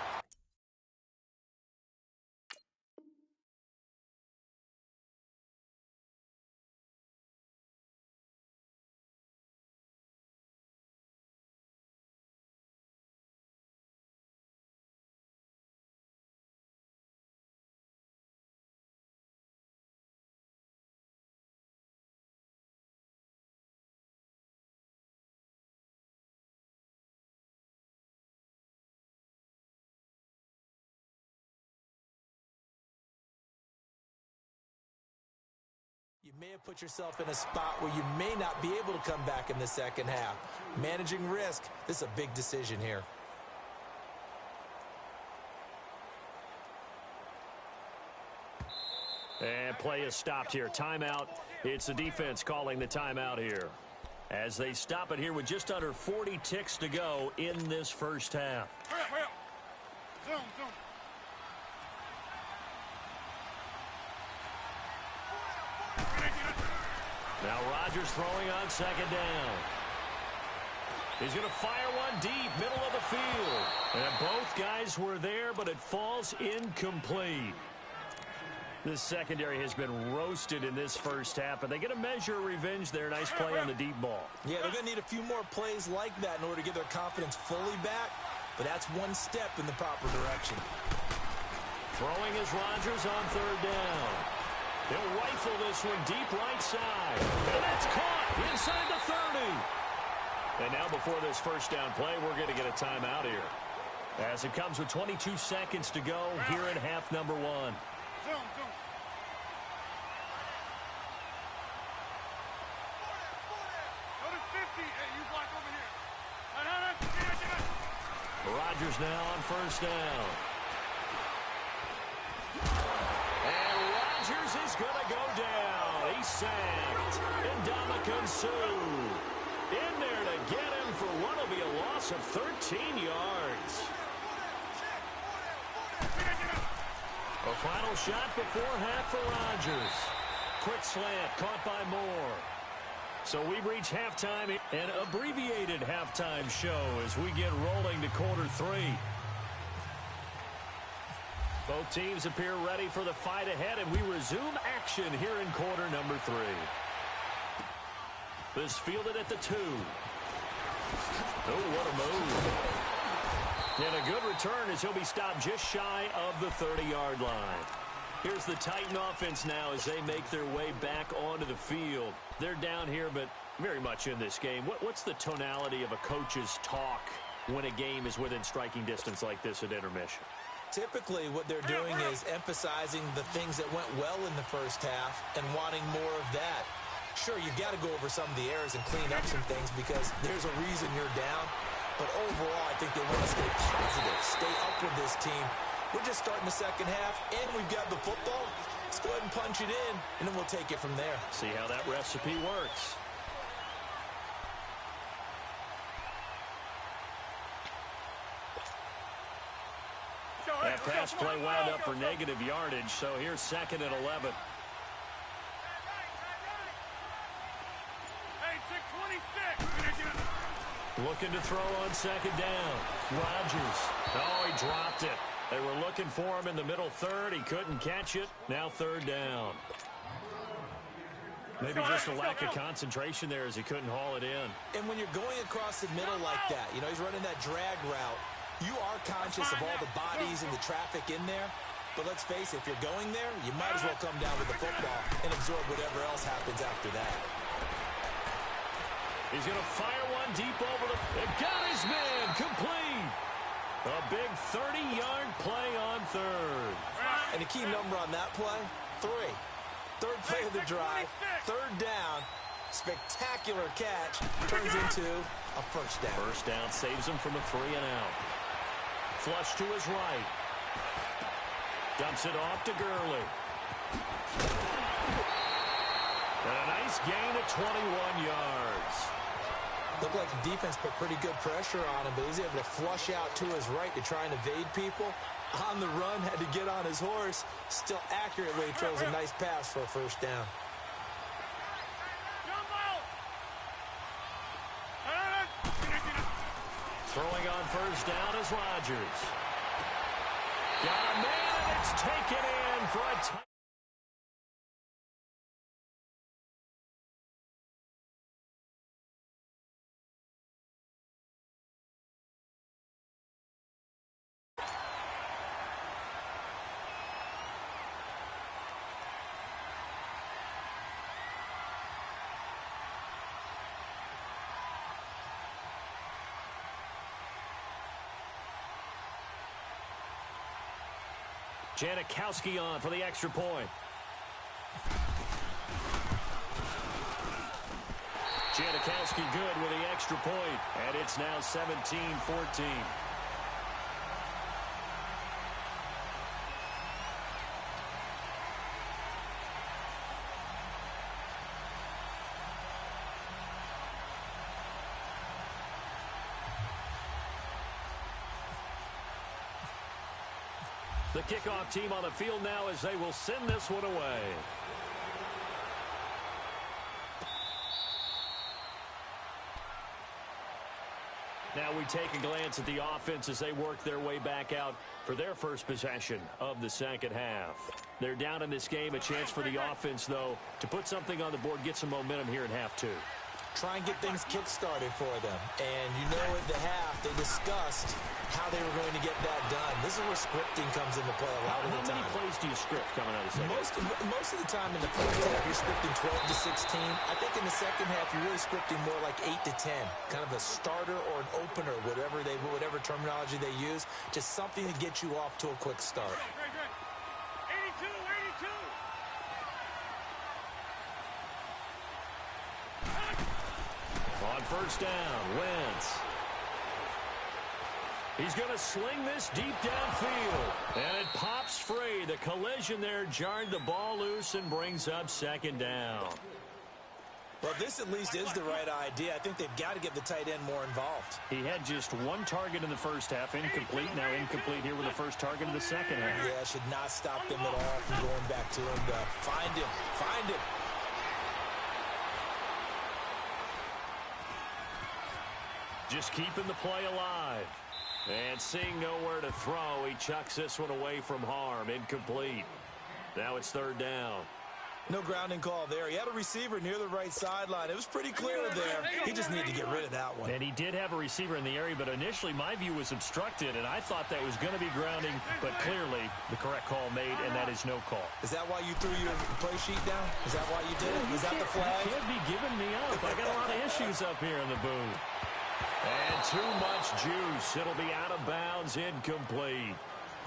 you may have put yourself in a spot where you may not be able to come back in the second half. Managing risk, this is a big decision here. And play is stopped here. Timeout. It's the defense calling the timeout here, as they stop it here with just under 40 ticks to go in this first half. Hurry up, hurry up. Zoom, zoom. Now Rodgers throwing on second down. He's going to fire one deep, middle of the field. And both guys were there, but it falls incomplete. This secondary has been roasted in this first half, and they get a measure of revenge there. Nice play on the deep ball. Yeah, they're going to need a few more plays like that in order to get their confidence fully back, but that's one step in the proper direction. Throwing is Rodgers on third down. He'll rifle this one deep right side. And that's caught inside the 30. And now before this first down play, we're going to get a timeout here. As it comes with 22 seconds to go here in half number one. Zoom. Go to 50. Hey, you block over here. Rodgers now on first down. And Rodgers is going to go down. He's sacked. And Ndamukong Suh in there to get him for what will be a loss of 13 yards. A final shot before half for Rodgers. Quick slant caught by Moore. So we've reached halftime, an abbreviated halftime show as we get rolling to quarter three. Both teams appear ready for the fight ahead, and we resume action here in quarter number three. This fielded at the 2. Oh, what a move. And a good return as he'll be stopped just shy of the 30-yard line. Here's the Titan offense now as they make their way back onto the field. They're down here, but very much in this game. What's the tonality of a coach's talk when a game is within striking distance like this at intermission? Typically, what they're doing is emphasizing the things that went well in the first half and wanting more of that. Sure, you've got to go over some of the errors and clean up some things because there's a reason you're down. But overall, I think they want to stay positive, stay up with this team. We're just starting the second half, and we've got the football. Let's go ahead and punch it in, and then we'll take it from there. See how that recipe works. That pass play wound up for negative yardage, so here's second and 11. Hey, 626. Looking to throw on second down. Rodgers. Oh, he dropped it. They were looking for him in the middle third. He couldn't catch it. Now third down. Maybe just a lack of concentration there as he couldn't haul it in. And when you're going across the middle like that, you know, he's running that drag route, you are conscious of all the bodies and the traffic in there. But let's face it, if you're going there, you might as well come down with the football and absorb whatever else happens after that. He's going to fire one deep over the... It got his man complete. A big 30-yard play on third. And the key number on that play, 3. Third play of the drive, third down, spectacular catch, turns into a first down. First down saves him from a 3-and-out. Flush to his right. Dumps it off to Gurley. And a nice gain of 21 yards. Looked like the defense put pretty good pressure on him, but he's able to flush out to his right to try and evade people. On the run, had to get on his horse. Still accurately throws a nice pass for a first down. Throwing on first down is Rodgers. Got a man, and it's taken in for a touchdown. Janikowski on for the extra point. Janikowski good with the extra point, and it's now 17-14. The kickoff team on the field now as they will send this one away. Now we take a glance at the offense as they work their way back out for their first possession of the second half. They're down in this game. A chance for the offense, though, to put something on the board, get some momentum here in half two. try and get things kick-started for them. And you know at the half, they discussed how they were going to get that done. This is where scripting comes into play a lot of the time. How many plays do you script coming out of the second? Most of the time in the first half, you're scripting 12 to 16. I think in the second half, you're really scripting more like 8 to 10. Kind of a starter or an opener, whatever terminology they use. Just something to get you off to a quick start. Great. 82, 82. On first down, Wentz. He's going to sling this deep downfield. And it pops free. The collision there jarred the ball loose and brings up second down. Well, this at least is the right idea. I think they've got to get the tight end more involved. He had just one target in the first half, incomplete. Now incomplete here with the first target in the second half. Yeah, should not stop them at all from going back to him. Find him. Find him. Just keeping the play alive. And seeing nowhere to throw, he chucks this one away from harm. Incomplete. Now it's third down. No grounding call there. He had a receiver near the right sideline. It was pretty clear there. He just needed to get rid of that one. And he did have a receiver in the area, but initially my view was obstructed, and I thought that was going to be grounding, but clearly the correct call made, and that is no call. Is that why you threw your play sheet down? Is that why you did it? Was that the flag? You can't be giving me up. I got a lot of issues up here in the booth. And too much juice. It'll be out of bounds, incomplete.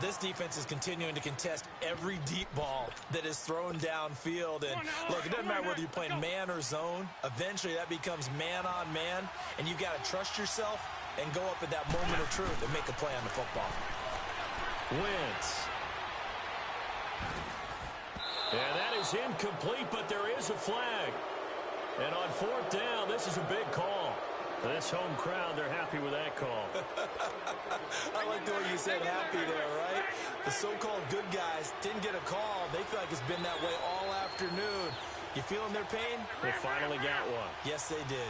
This defense is continuing to contest every deep ball that is thrown downfield. And look, it doesn't matter whether you're playing man or zone. Eventually, that becomes man on man. And you've got to trust yourself and go up at that moment of truth and make a play on the football. Wentz. And that is incomplete, but there is a flag. And on fourth down, this is a big call. This home crowd, they're happy with that call. I like the way you said happy there, right? The so-called good guys didn't get a call. They feel like it's been that way all afternoon. You feeling their pain? They finally got one. Yes, they did.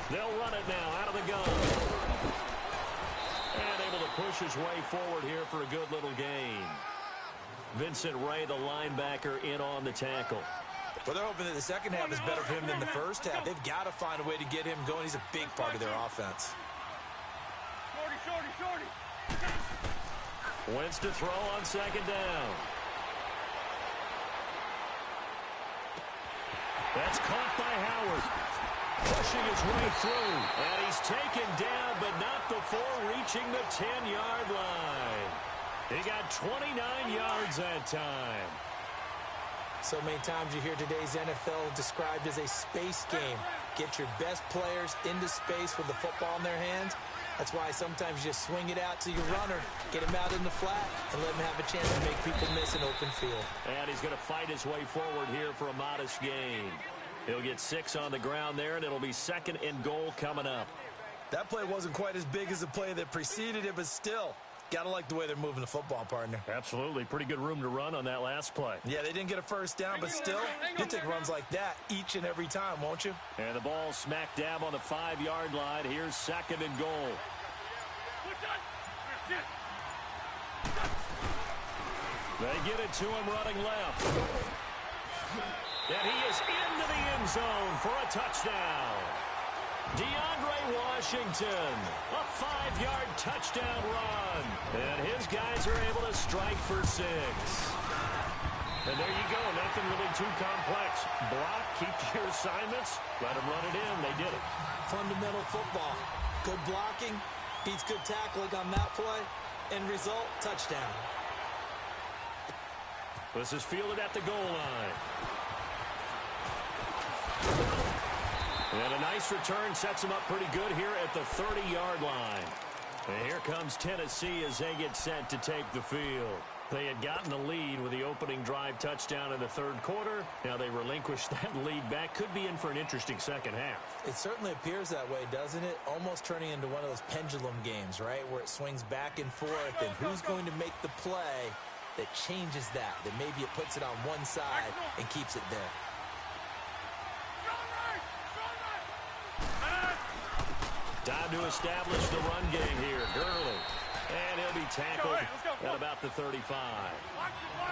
They'll run it now out of the gun. And able to push his way forward here for a good little gain. Vincent Ray, the linebacker, in on the tackle. Well, they're hoping that the second half is better for him than the first half. They've got to find a way to get him going. He's a big part of their offense. Shorty. Wentz to throw on second down. That's caught by Howard. Pushing his way through. And he's taken down, but not before reaching the 10-yard line. He got 29 yards that time. So many times you hear today's NFL described as a space game. Get your best players into space with the football in their hands. That's why sometimes you just swing it out to your runner, get him out in the flat, and let him have a chance to make people miss an open field. And he's going to fight his way forward here for a modest gain. He'll get 6 on the ground there, and it'll be second and goal coming up. That play wasn't quite as big as the play that preceded it, but still, gotta like the way they're moving the football, partner. Absolutely. Pretty good room to run on that last play. Yeah, they didn't get a first down, but still, you'll take runs like that each and every time, won't you? And the ball smack dab on the 5-yard line. Here's second and goal. They get it to him running left. And he is into the end zone for a touchdown. DeAndre Washington, a 5-yard touchdown run. And his guys are able to strike for 6. And there you go, nothing really too complex. Block, keep your assignments, let them run it in. They did it. Fundamental football. Good blocking, beats good tackling on that play. End result, touchdown. This is fielded at the goal line. And a nice return sets them up pretty good here at the 30-yard line. And here comes Tennessee as they get set to take the field. They had gotten the lead with the opening drive touchdown in the third quarter. Now they relinquished that lead back. Could be in for an interesting second half. It certainly appears that way, doesn't it? Almost turning into one of those pendulum games, right? Where it swings back and forth. And who's going to make the play that changes that? That maybe it puts it on one side and keeps it there. Time to establish the run game here. Gurley And he'll be tackled at about the 35.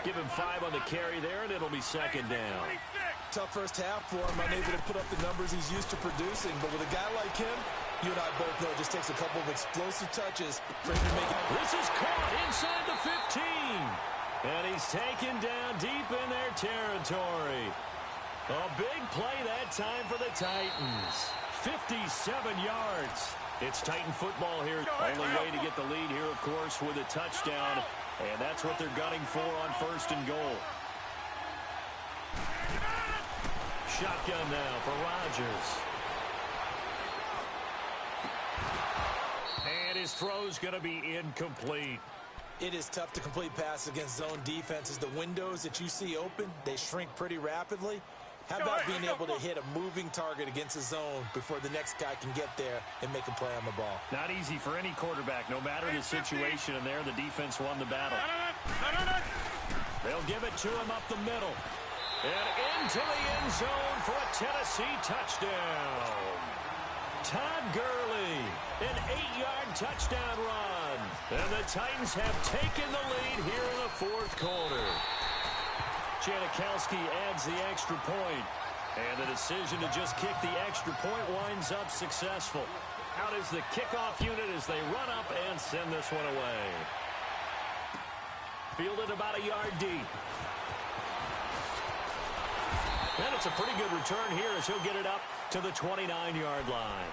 Give him 5 on the carry there, and it'll be second down. Tough first half for him, unable to put up the numbers he's used to producing. But with a guy like him, you and I both know it just takes a couple of explosive touches for him to make it. This is caught inside the 15. And he's taken down deep in their territory. A big play that time for the Titans. 57 yards. It's Titan football here. Only way to get the lead here, of course, with a touchdown. And that's what they're gunning for on first and goal. Shotgun now for Rodgers. And his throw's going to be incomplete. It is tough to complete passes against zone defenses. The windows that you see open, they shrink pretty rapidly. How about being able to hit a moving target against a zone before the next guy can get there and make a play on the ball? Not easy for any quarterback, no matter the situation, and there the defense won the battle. They'll give it to him up the middle. And into the end zone for a Tennessee touchdown. Todd Gurley, an 8-yard touchdown run. And the Titans have taken the lead here in the fourth quarter. Janikowski adds the extra point. And the decision to just kick the extra point winds up successful. Out is the kickoff unit as they run up and send this one away. Fielded about a yard deep. And it's a pretty good return here as he'll get it up to the 29-yard line.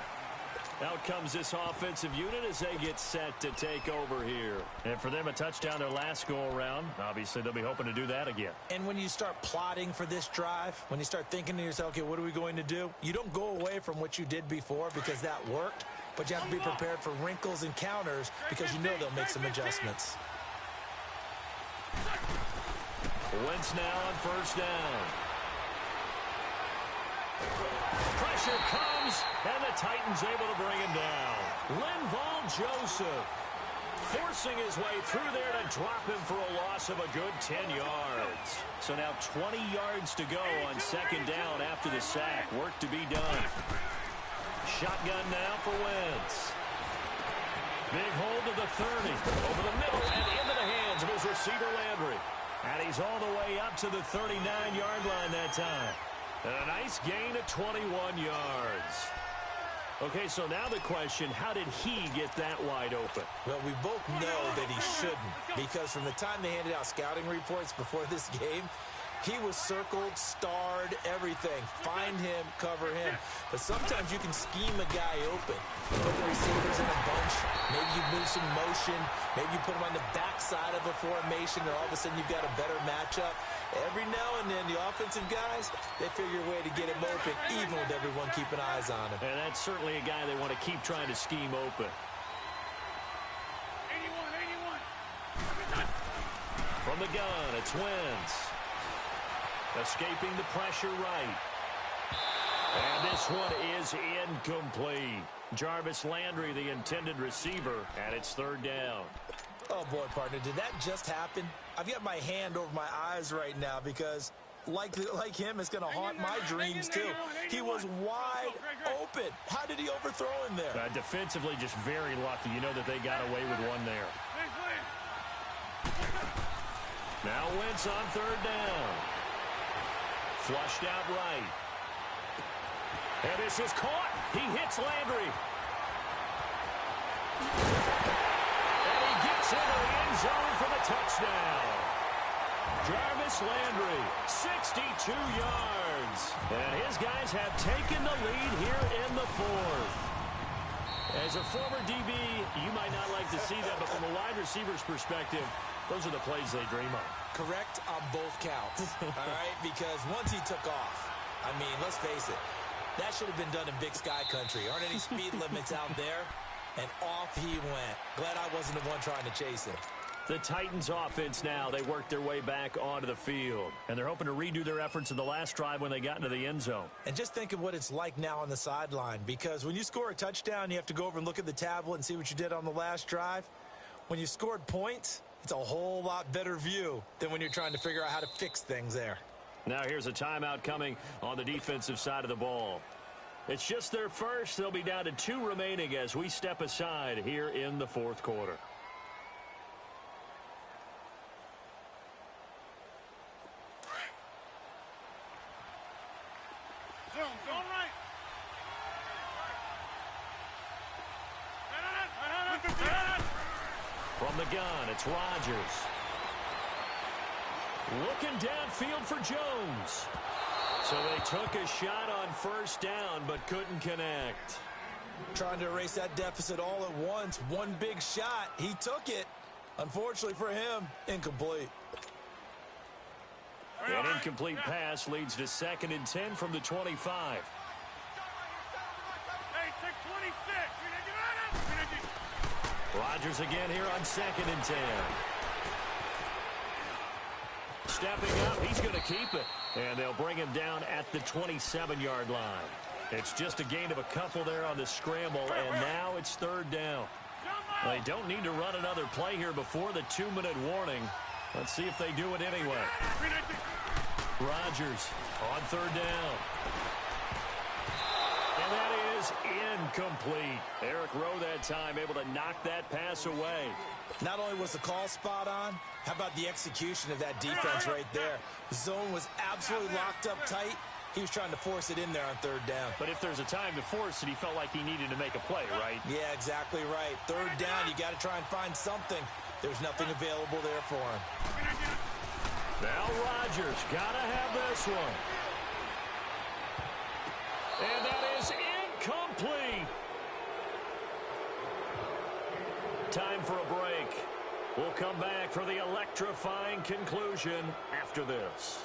Out comes this offensive unit as they get set to take over here. And for them, a touchdown their last go-around. Obviously, they'll be hoping to do that again. And when you start plotting for this drive, when you start thinking to yourself, okay, what are we going to do? You don't go away from what you did before because that worked, but you have to be prepared for wrinkles and counters because you know they'll make some adjustments. Wentz now on first down. Pressure comes, and the Titans able to bring him down. Linval Joseph forcing his way through there to drop him for a loss of a good 10 yards. So now 20 yards to go on second down after the sack. Work to be done. Shotgun now for Wentz. Big hold to the 30. Over the middle and into the hands of his receiver Landry. And he's all the way up to the 39-yard line that time. And a nice gain of 21 yards. Okay, so now the question, how did he get that wide open? Well, we both know that he shouldn't, because from the time they handed out scouting reports before this game, he was circled, starred, everything. Find him, cover him. But sometimes you can scheme a guy open. You put the receivers in a bunch. Maybe you move some motion. Maybe you put him on the backside of a formation, and all of a sudden you've got a better matchup. Every now and then, the offensive guys, they figure a way to get him open, even with everyone keeping eyes on him. And that's certainly a guy they want to keep trying to scheme open. 81. From the gun, it's Wentz. Escaping the pressure right. And this one is incomplete. Jarvis Landry, the intended receiver, and it's third down. Oh, boy, partner, did that just happen? I've got my hand over my eyes right now because, like him, it's going to haunt my dreams, too. He was wide open. How did he overthrow him there? Defensively, just very lucky. You know that they got away with one there. Now Wentz on third down. Flushed out right. And this is caught. He hits Landry. And he gets into the end zone for the touchdown. Jarvis Landry, 62 yards. And his guys have taken the lead here in the fourth. As a former DB, you might not like to see that, but from a wide receiver's perspective, those are the plays they dream of. Correct on both counts, all right? Because once he took off, I mean, let's face it, that should have been done in Big Sky country. Aren't any speed limits out there? And off he went. Glad I wasn't the one trying to chase him. The Titans offense now, they work their way back onto the field. And they're hoping to redo their efforts in the last drive when they got into the end zone. And just think of what it's like now on the sideline. Because when you score a touchdown, you have to go over and look at the tablet and see what you did on the last drive. When you scored points, it's a whole lot better view than when you're trying to figure out how to fix things there. Now here's a timeout coming on the defensive side of the ball. It's just their first. They'll be down to 2 remaining as we step aside here in the fourth quarter. From the gun, it's Rodgers. Looking downfield for Jones. So they took a shot on first down, but couldn't connect. Trying to erase that deficit all at once. One big shot. He took it. Unfortunately for him, incomplete. An incomplete pass leads to 2nd and 10 from the 25. Hey, take 26. Rodgers again here on 2nd and 10. Stepping up, he's going to keep it. And they'll bring him down at the 27-yard line. It's just a gain of a couple there on the scramble, and now it's 3rd down. They don't need to run another play here before the 2-minute warning. Let's see if they do it anyway. Rodgers on 3rd down. And that is incomplete. Eric Rowe that time able to knock that pass away. Not only was the call spot on, how about the execution of that defense right there? The zone was absolutely locked up tight. He was trying to force it in there on 3rd down. But if there's a time to force it, he felt like he needed to make a play, right? Yeah, exactly right. 3rd down, you got to try and find something. There's nothing available there for him. Now Rodgers got to have this one. And that is incomplete. Time for a break. We'll come back for the electrifying conclusion after this.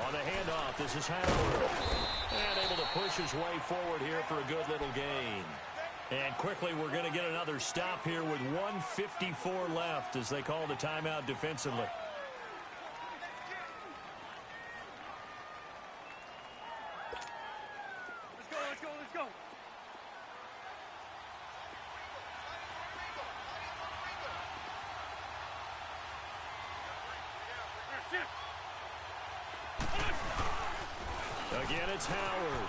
On the handoff, this is Howard. And able to push his way forward here for a good little gain. And quickly, we're going to get another stop here with 1:54 left as they call the timeout defensively. Let's go. Again, it's Howard.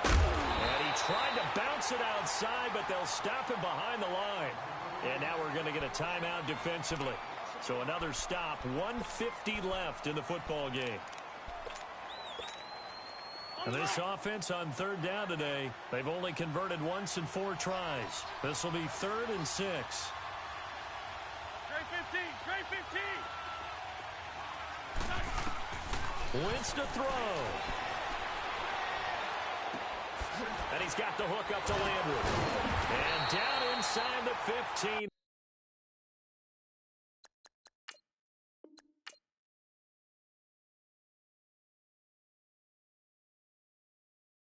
And he tried to bounce it outside, but they'll stop him behind the line. And now we're going to get a timeout defensively. So another stop, 1:50 left in the football game. And this offense on 3rd down today, they've only converted once in 4 tries. This will be 3rd and 6. Trey 15. Wentz to throw. And he's got the hook up to Landry. And down inside the 15.